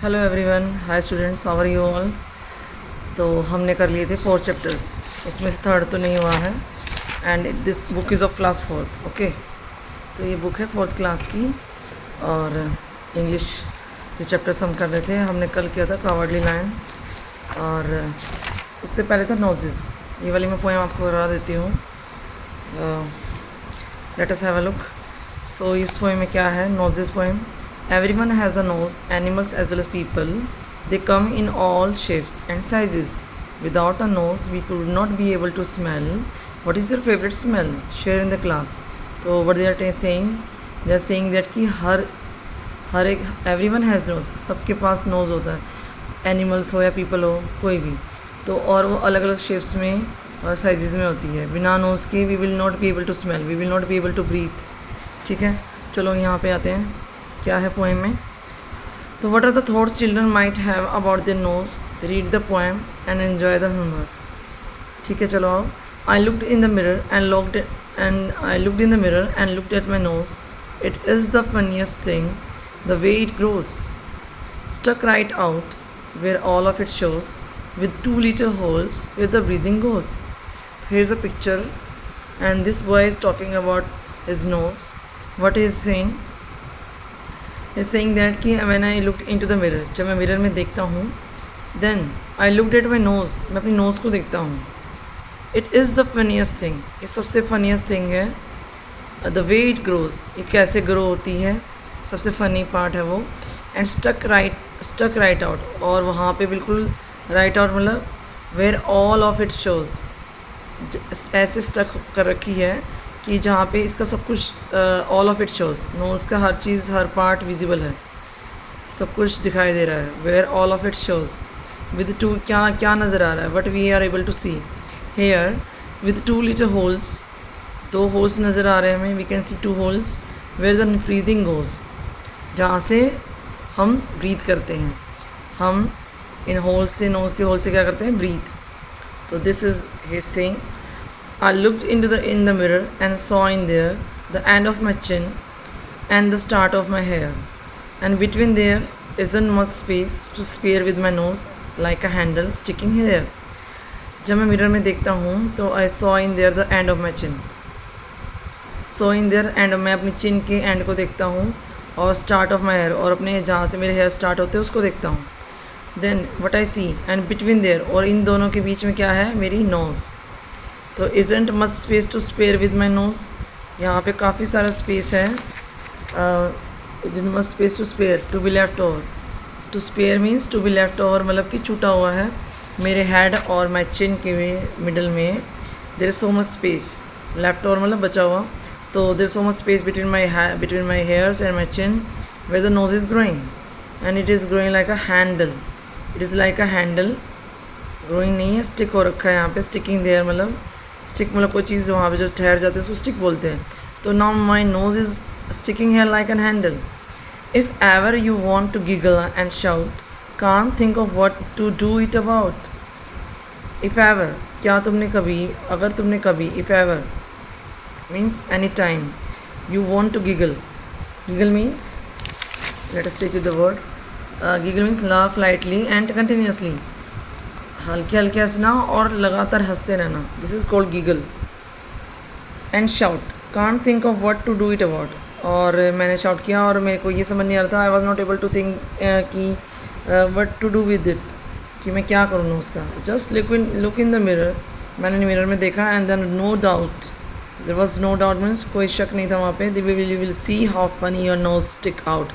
Hello everyone, hi students, how are you all. तो हमने कर लिए थे 4 चैप्टर्स, उसमें से थर्ड तो नहीं हुआ है। And this book is of class 4th। Okay, तो ये बुक है 4th क्लास की। और इंग्लिश के चैप्टर्स हम कर रहे थे। हमने कल किया था कावर्डली लायन, और उससे पहले था नोजेस। ये वाली मैं पोएम आपको करा देती हूँ। Let us have a look. So इस पोएम में क्या है? Noses poem. Everyone has a nose, animals as well as people. They come in all shapes and sizes. Without a nose, we could not be able to smell. What is your favorite smell? Share in the class. So what they are saying? They are saying that कि हर एक everyone has nose. सबके पास nose होता है, animals हो या people हो, कोई भी। तो और वो अलग अलग shapes में और sizes में होती है। बिना nose के we will not be able to smell. We will not be able to breathe. ठीक है, चलो यहाँ पे आते हैं। क्या है पोएम में? तो what are the thoughts children might have about their nose? Read the poem and enjoy the humour. ठीक है, चलो आओ। I looked in the mirror and looked at my nose. It is the funniest thing the way it grows, stuck right out where all of it shows, with 2 little holes where the breathing goes. Here's a picture, and this boy is talking about his nose. What he is saying? He is saying that कि when I looked into the mirror, जब मैं mirror में देखता हूँ, then I looked at my nose, मैं अपनी nose को देखता हूँ. It is the funniest thing, ये सबसे funniest thing है. The way it grows, ये कैसे grow होती है, सबसे funny part है वो. And stuck right out, और वहाँ पे बिल्कुल right out मतलब where all of it shows, ऐसे stuck कर रखी है कि जहाँ पे इसका सब कुछ all of it shows, nose का हर चीज़, हर पार्ट विजिबल है, सब कुछ दिखाई दे रहा है. Where all of it shows with 2, क्या क्या नज़र आ रहा है? What we are able to see here with 2 little holes, 2 holes नज़र आ रहे हैं हमें. We can see 2 holes where the breathing goes, जहाँ से हम ब्रीथ करते हैं. हम इन होल्स से, नोज़ के होल से क्या करते हैं? ब्रीथ. तो this is his saying. I looked in the mirror and saw in there the end of my chin and the start of my hair, and between there isn't much space to spare with my nose like a handle sticking here. जब मैं mirror में देखता हूँ तो I saw in there the end of my chin. saw in there and मैं अपनी चिन के and को देखता हूँ, और start of my hair, और अपने जहाँ से मेरे हेयर स्टार्ट होते हैं उसको देखता हूँ. Then what I see and between there, और इन दोनों के बीच में क्या है? मेरी नोज़. तो isn't much space to spare with my nose, यहाँ पे काफ़ी सारा स्पेस है. isn't much space to spare, to be left over. to spare means to be left over, मतलब कि छूटा हुआ है मेरे हेड और माई चिन के मिडल में. There is so much space. Left over मतलब बचा हुआ. तो there is so much space between my hairs and my chin where the nose is growing, and it is growing like a handle. It is like a handle. Growing नहीं है, stick हो रखा है यहाँ पे. स्टिकिंग देयर मतलब stick मतलब कोई चीज़ वहाँ पे जो ठहर जाती है उसको स्टिक बोलते हैं. तो now my nose is sticking here like an handle. If ever you want to giggle and shout, can't think of what to do it about. If ever, क्या तुमने कभी, अगर तुमने कभी, if ever means any time, you want to giggle. Giggle means, let us take the word. Giggle means laugh lightly and continuously, हल्के हल्के हंसना और लगातार हंसते रहना. This is called giggle. And shout, can't think of what to do it about, और मैंने shout किया और मेरे को ये समझ नहीं आ रहा था. I was not able to think कि what to do with it, कि मैं क्या करूँ ना उसका. Just look in the mirror, मैंने मिरर में देखा. And then no doubt, there was no doubt means कोई शक नहीं था वहाँ पे. You will see how funny your nose stick out.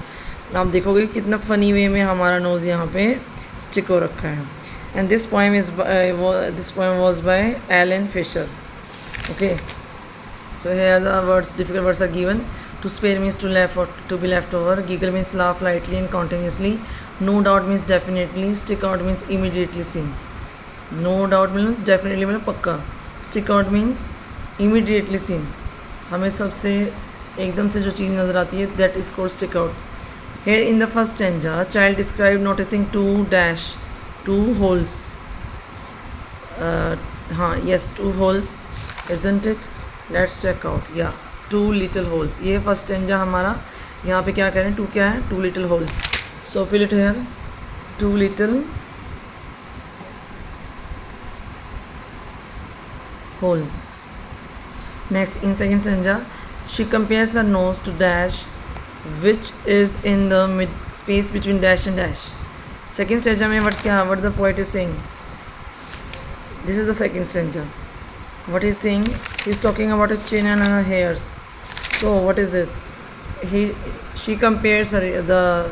आप देखोगे कितना फ़नी वे में हमारा नोज़ यहाँ पे स्टिक हो रखा है. And this poem was by Alan Fisher. Okay, so here the words, difficult words are given. To spare means to be left over. Giggle means laugh lightly and continuously. No doubt means definitely. Stick out means immediately seen. No doubt means definitely मतलब पक्का. Stick out means immediately seen. हमें सबसे एकदम से जो चीज़ नज़र आती है, that is called stick out. Here in the first stanza, a child described noticing 2 holes. हाँ, yes, 2 holes, isn't it? Let's check out. Yeah, 2 little holes. ये फर्स्ट स्टेंजा हमारा. यहाँ पे क्या कह रहे हैं? 2 क्या है? 2 little holes. So fill it here. two little holes. Next, in second stanza, she compares her nose to dash, which is in the mid space between dash and dash. Second stanza mein what the poet is saying? This is the second stanza. What he's saying? He's talking about his chin and her hairs. So what is it? She compares the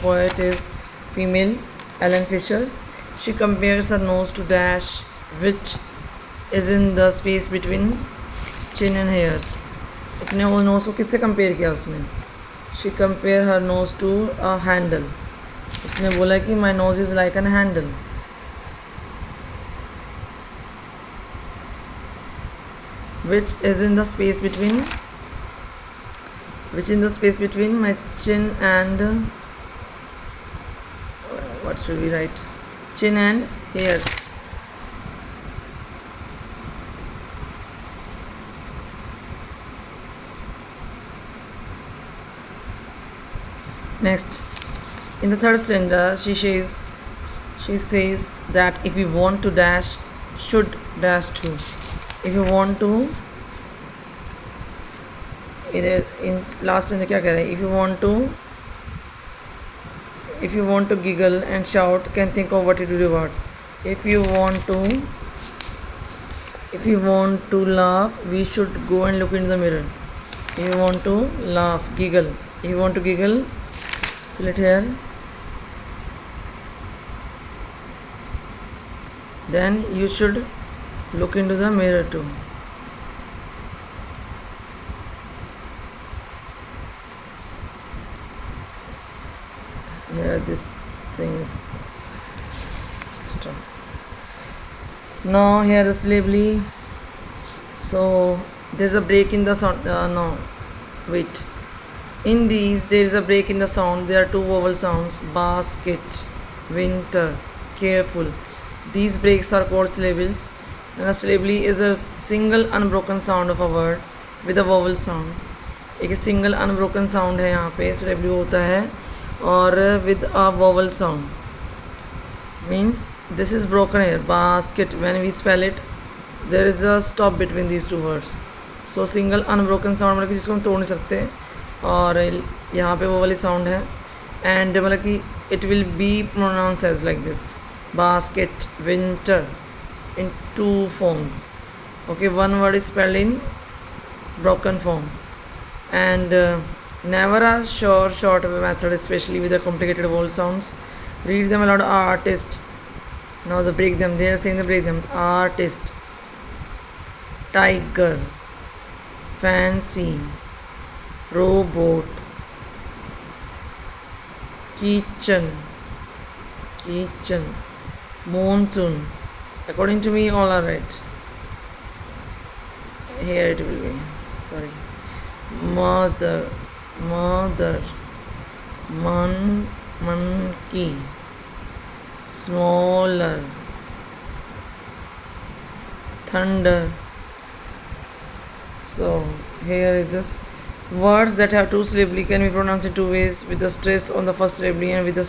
poet is female, Ellen Fisher. She compares her nose to dash, which is in the space between chin and hairs. उसने वो knows को किससे compare किया उसने? She compare her nose to a handle. उसने बोला कि my nose is like an handle. Which is in the space between my chin and what should we write? Chin and hairs. Next, in the third stanza, she says that if we want to dash, should dash too. If you want to, in last stanza क्या कह रहा है? If you want to giggle and shout, can think of what you do about. If you want to laugh, we should go and look into the mirror. If you want to laugh, giggle. If you want to giggle, fill it here. Then you should look into the mirror too. Here this thing is extra. Now here the syllabary. So there's a break in the sound. No, wait. In these there is a break in the sound. There are two vowel sounds: basket, winter, careful. These breaks are called syllables. And a syllabary is a single unbroken sound of a word with a vowel sound. एक single unbroken sound है यहाँ पे syllabary होता है और with a vowel sound. Means this is broken here. Basket. When we spell it, there is a stop between these two words. So single unbroken sound मतलब कि जिसको हम तोड़ नहीं सकते और यहाँ पे वो वाली sound है and मतलब कि it will be pronounced as like this. Basket, winter. In two forms. Okay, one word is spelled in broken form and never a short method, especially with the complicated vowel sounds. Read them aloud. Artist. Now the break them. They are saying the break them. Artist, tiger, fancy, robot, kitchen, monsoon. According to me, all are right. Here it will be. Sorry. Mother, monkey, smaller, thunder. So here is this. Words that have two syllables can be pronounced in two ways: with the stress on the first syllable and with the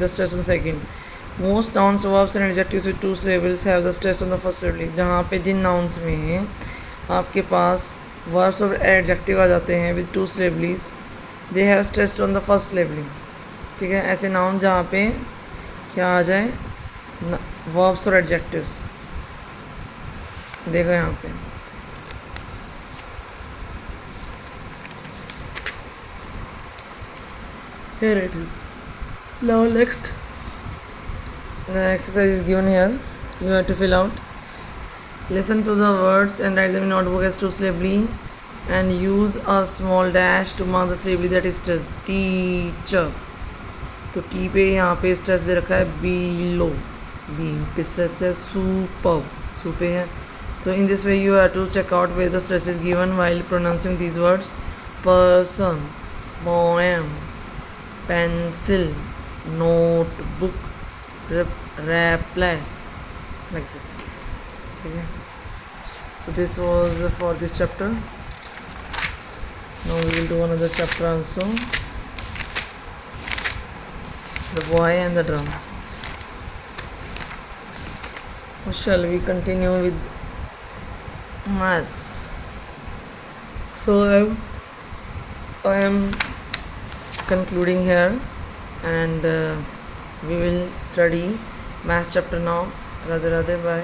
stress on the second. Most nouns, verbs and adjectives with two syllables have the stress on the first syllable. जहाँ पे जिन nouns में आपके पास verbs और adjective आ जाते हैं with two syllables, they have stress on the first syllable. ठीक है, ऐसे noun जहाँ पे क्या आ जाए verbs और adjectives. देखो यहाँ पे here it is. Now next. The exercise is given here. You have to fill out. Listen to the words and write them in notebook as two syllable and use a small dash to mark the syllable that is stressed. Teacher. तो T पे यहाँ पे stress दे रखा है below. B पे stress है superb. सू पे है. So in this way you have to check out where the stress is given while pronouncing these words. Person, poem, pencil, notebook, reply, like this. Okay. So this was for this chapter. Now we will do another chapter also. The boy and the drum. Shall we continue with maths? So I am concluding here, and we will study maths chapter now. Radhe Radhe, bye.